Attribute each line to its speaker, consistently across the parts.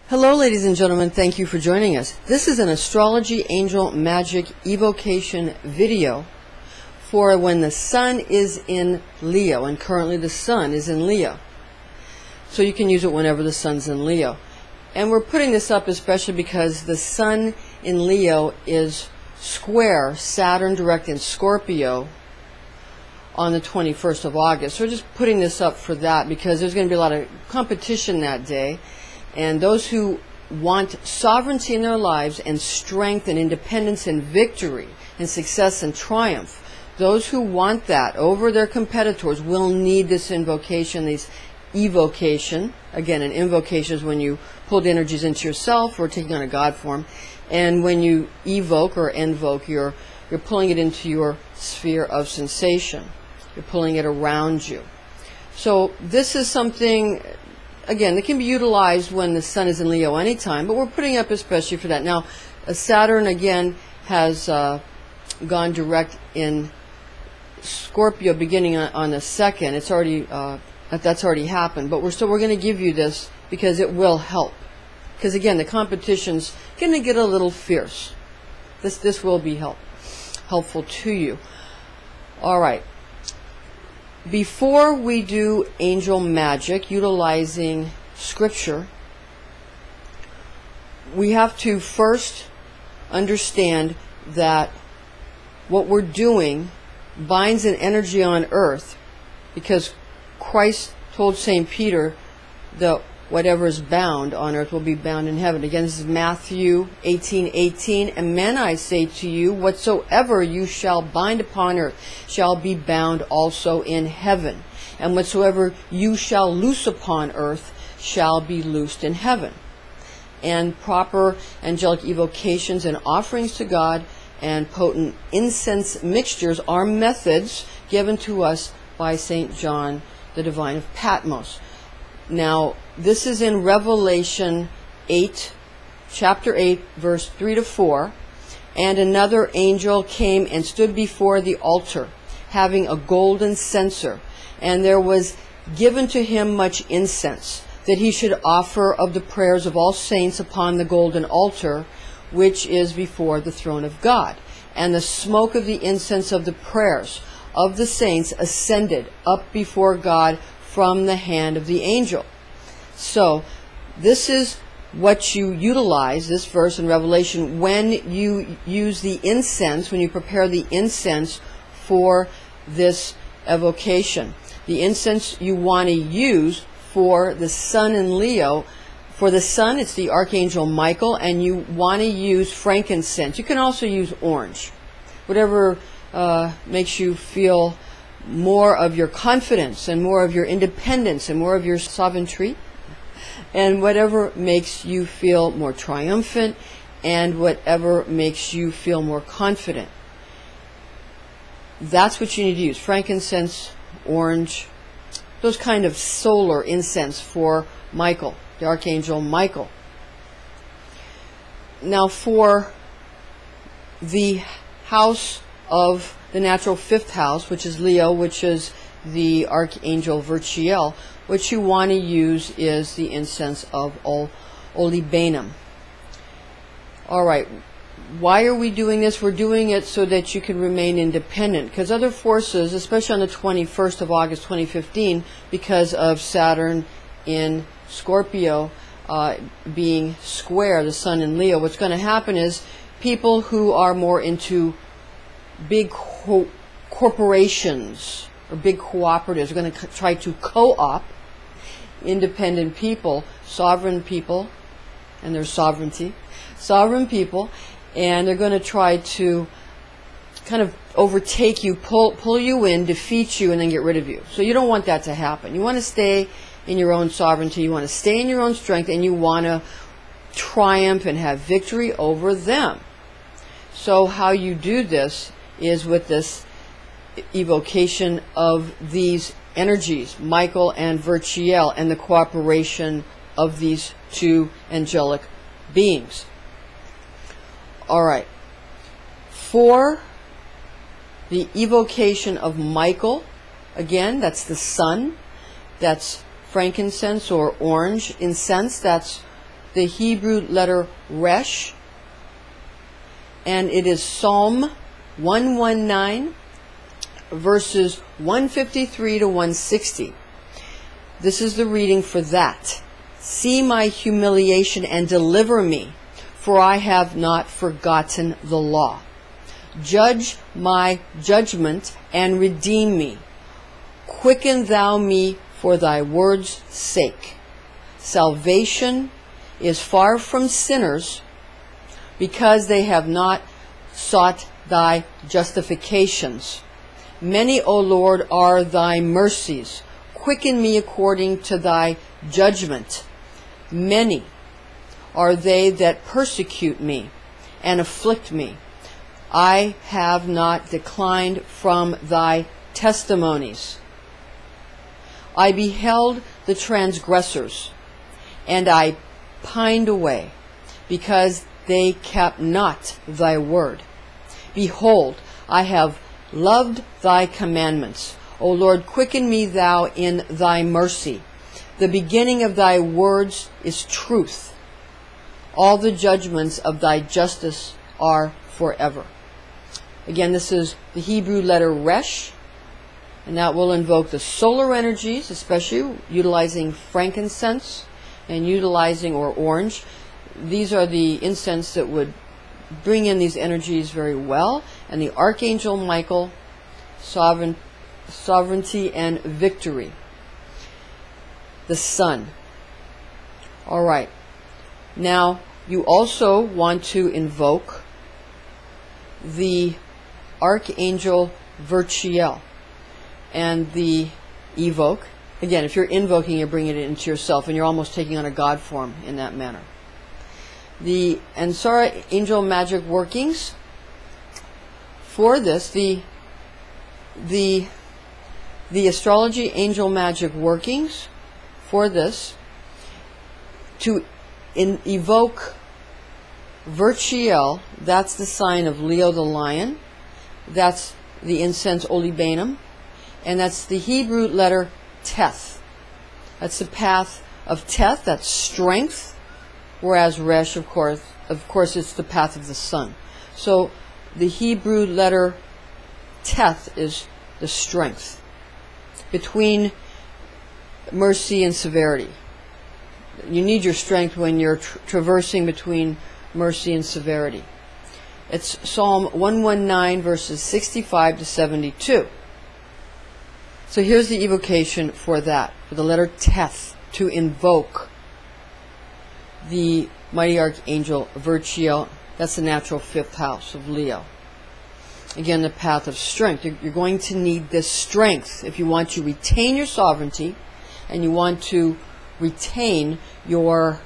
Speaker 1: Hello ladies and gentlemen, thank you for joining us. This is an Astrology Angel Magic Evocation video for when the Sun is in Leo, and currently the Sun is in Leo. So you can use it whenever the Sun's in Leo. And we're putting this up especially because the Sun in Leo is square Saturn direct in Scorpio on the 21st of August. So we're just putting this up for that because there's going to be a lot of competition that day. And those who want sovereignty in their lives and strength and independence and victory and success and triumph, those who want that over their competitors will need this invocation, this evocation. Again, an invocation is when you pull the energies into yourself or taking on a God form. And when you evoke or invoke, you're pulling it into your sphere of sensation. You're pulling it around you. So this is something, again, it can be utilized when the Sun is in Leo anytime, but we're putting up especially for that. Now, Saturn, again, has gone direct in Scorpio beginning on the 2nd. It's already, that's already happened, but we're going to give you this because it will help. Because, again, the competition's going to get a little fierce. This will be helpful to you. All right. Before we do angel magic utilizing scripture, we have to first understand that what we're doing binds an energy on earth, because Christ told St. Peter that whatever is bound on earth will be bound in heaven. Again, this is Matthew 18:18. Amen, I say to you, whatsoever you shall bind upon earth shall be bound also in heaven. And whatsoever you shall loose upon earth shall be loosed in heaven. And proper angelic evocations and offerings to God and potent incense mixtures are methods given to us by St. John the Divine of Patmos. Now, this is in Revelation 8, chapter 8, verse 3 to 4. And another angel came and stood before the altar, having a golden censer. And there was given to him much incense, that he should offer of the prayers of all saints upon the golden altar, which is before the throne of God. And the smoke of the incense of the prayers of the saints ascended up before God from the hand of the angel. So this is what you utilize, this verse in Revelation, when you use the incense, when you prepare the incense for this evocation. The incense you want to use for the Sun in Leo. For the Sun, it's the Archangel Michael, and you want to use frankincense. You can also use orange. Whatever makes you feel more of your confidence and more of your independence and more of your sovereignty, and whatever makes you feel more triumphant and whatever makes you feel more confident. That's what you need to use. Frankincense, orange, those kind of solar incense for Michael, the Archangel Michael. Now for the house of the natural 5th house, which is Leo, which is the Archangel Verchiel, what you want to use is the incense of Olibanum. Alright, why are we doing this? We're doing it so that you can remain independent, because other forces, especially on the 21st of August 2015, because of Saturn in Scorpio being square, the Sun in Leo, what's going to happen is people who are more into big corporations or big cooperatives are going to try to co-opt independent people, sovereign people, and their sovereignty, sovereign people, and they're going to try to kind of overtake you, pull you in, defeat you, and then get rid of you. So you don't want that to happen. You want to stay in your own sovereignty, you want to stay in your own strength, and you want to triumph and have victory over them. So how you do this is with this evocation of these energies, Michael and Verchiel, and the cooperation of these two angelic beings. Alright, for the evocation of Michael, again, that's the Sun, that's frankincense or orange incense, that's the Hebrew letter Resh, and it is Psalm 119, verses 153 to 160. This is the reading for that. See my humiliation and deliver me, for I have not forgotten the law. Judge my judgment and redeem me. Quicken thou me for thy word's sake. Salvation is far from sinners, because they have not sought thy justifications. Many, O Lord, are thy mercies. Quicken me according to thy judgment. Many are they that persecute me and afflict me. I have not declined from thy testimonies. I beheld the transgressors, and I pined away, because they kept not thy word. Behold, I have loved thy commandments. O Lord, quicken me thou in thy mercy. The beginning of thy words is truth. All the judgments of thy justice are forever. Again, this is the Hebrew letter Resh, and that will invoke the solar energies, especially utilizing frankincense and utilizing, or orange. These are the incense that would bring in these energies very well. And the Archangel Michael, sovereignty and victory. The sun. All right. Now, you also want to invoke the Archangel Verchiel and the evoke. Again, if you're invoking, you're bringing it into yourself, and you're almost taking on a God form in that manner. The Ansara angel magic workings. For this, the astrology angel magic workings for this, to evoke Verchiel, that's the sign of Leo the lion, that's the incense Olibanum, and that's the Hebrew letter Teth. That's the path of Teth, that's strength, whereas Resh, of course, it's the path of the sun. So the Hebrew letter Teth is the strength between mercy and severity. You need your strength when you're traversing between mercy and severity. It's Psalm 119, verses 65 to 72. So here's the evocation for that, for the letter Teth, to invoke the mighty Archangel Verchiel. That's the natural fifth house of Leo. Again, the path of strength. You're going to need this strength if you want to retain your sovereignty and you want to retain your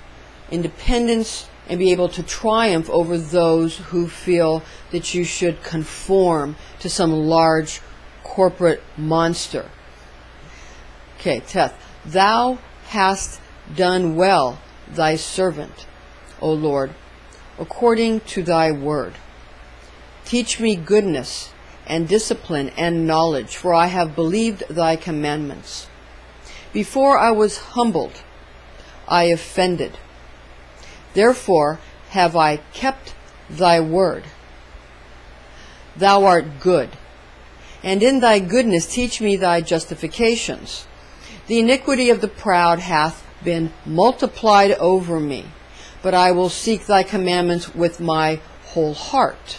Speaker 1: independence and be able to triumph over those who feel that you should conform to some large corporate monster. Okay, Teth. Thou hast done well, thy servant, O Lord, according to thy word. Teach me goodness and discipline and knowledge, for I have believed thy commandments. Before I was humbled, I offended. Therefore have I kept thy word. Thou art good, and in thy goodness teach me thy justifications. The iniquity of the proud hath been multiplied over me, but I will seek thy commandments with my whole heart.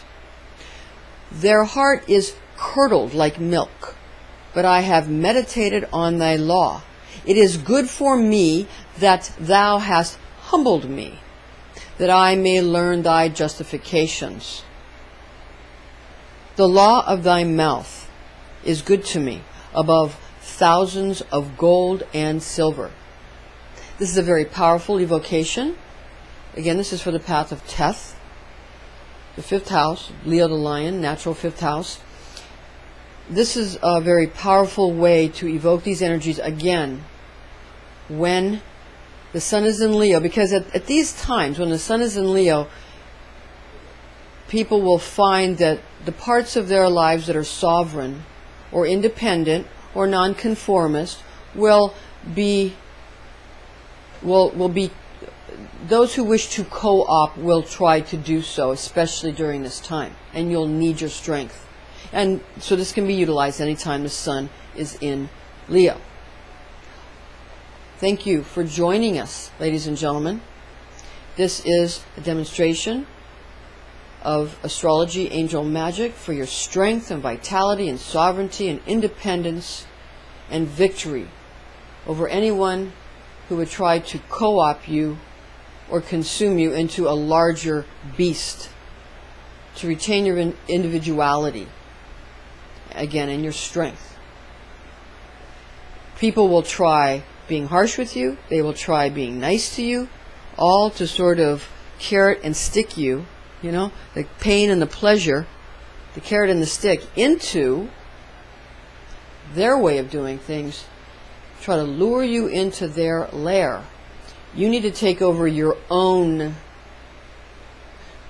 Speaker 1: Their heart is curdled like milk, but I have meditated on thy law. It is good for me that thou hast humbled me, that I may learn thy justifications. The law of thy mouth is good to me, above thousands of gold and silver. This is a very powerful evocation. Again, this is for the path of Teth, the fifth house, Leo the lion, natural fifth house. This is a very powerful way to evoke these energies again when the sun is in Leo, because at these times when the sun is in Leo, people will find that the parts of their lives that are sovereign or independent or nonconformist will be those who wish to co-op will try to do so, especially during this time, and you'll need your strength. And so this can be utilized anytime the sun is in Leo. Thank you for joining us, ladies and gentlemen. This is a demonstration of astrology, angel magic, for your strength and vitality and sovereignty and independence and victory over anyone who would try to co-opt you or consume you into a larger beast, to retain your individuality, again, and your strength. People will try being harsh with you, they will try being nice to you, all to sort of carrot and stick you, you know, the pain and the pleasure, the carrot and the stick, into their way of doing things, try to lure you into their lair. You need to take over your own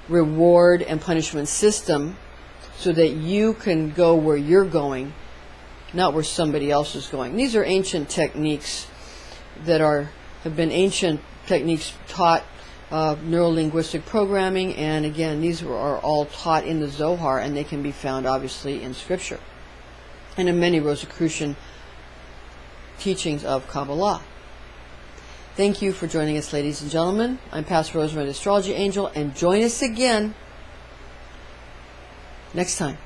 Speaker 1: reward and punishment system so that you can go where you're going, not where somebody else is going. These are ancient techniques that have been ancient techniques taught, neuro-linguistic programming, and again, these are all taught in the Zohar, and they can be found obviously in Scripture and in many Rosicrucian teachings of Kabbalah. Thank you for joining us, ladies and gentlemen. I'm Pastor Rosemary, the Astrology Angel, and join us again next time.